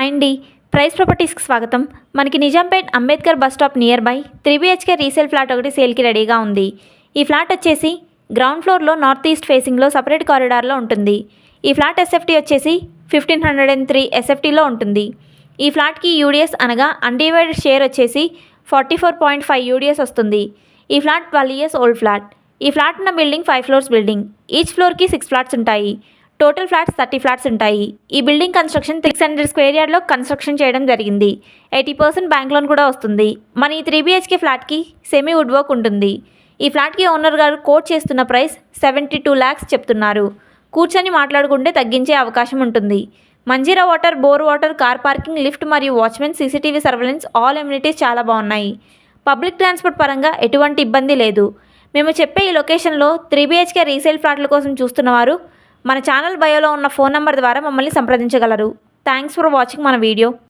Hi అండి. Price ప్రాపర్టీస్కి స్వాగతం. మనకి Nizampet Ambedkar bus stop near by 3BHK resale flat ఒకటి సేల్కి రెడీగా ఉంది. ఈ ఫ్లాట్ వచ్చేసి గ్రౌండ్ ఫ్లోర్లో నార్త్ ఈస్ట్ ఫేసింగ్లో సపరేట్ కారిడార్లో ఉంటుంది. ఈ ఫ్లాట్ ఎస్ఎఫ్టీ వచ్చేసి 1503 ఎస్ఎఫ్టీలో ఉంటుంది. ఈ ఫ్లాట్కి యూడిఎస్ అనగా అన్డివైడెడ్ షేర్ వచ్చేసి 44.5 యూడిఎస్ వస్తుంది. ఈ ఫ్లాట్ 12 years ఓల్డ్ ఫ్లాట్. ఈ ఫ్లాట్ ఉన్న బిల్డింగ్ 5 floors బిల్డింగ్. ఈచ్ ఫ్లోర్కి 6 ఫ్లాట్స్ ఉంటాయి. టోటల్ ఫ్లాట్స్ 30 ఫ్లాట్స్ ఉంటాయి. ఈ బిల్డింగ్ కన్స్ట్రక్షన్ 600 స్క్వేర్ యార్డ్లో కన్స్ట్రక్షన్ చేయడం జరిగింది. 80% బ్యాంక్ లోన్ కూడా వస్తుంది. మన ఈ 3BHK ఫ్లాట్కి సెమీ వుడ్ వర్క్ ఉంటుంది. ఈ ఫ్లాట్కి ఓనర్ గారు కోట్ చేస్తున్న ప్రైస్ 72 lakhs చెప్తున్నారు. కూర్చొని మాట్లాడుకుంటే తగ్గించే అవకాశం ఉంటుంది. Manjira water, bore water, car parking, lift మరియు watchmen, CCTV surveillance, all amenities చాలా బాగున్నాయి. పబ్లిక్ ట్రాన్స్పోర్ట్ పరంగా ఎటువంటి ఇబ్బంది లేదు. మేము చెప్పే ఈ లొకేషన్లో 3BHK రీసేల్ ఫ్లాట్ల కోసం చూస్తున్నవారు మన ఛానల్ బయోలో ఉన్న ఫోన్ నంబర్ ద్వారా మమ్మల్ని సంప్రదించగలరు. థ్యాంక్స్ ఫర్ వాచింగ్ మన వీడియో.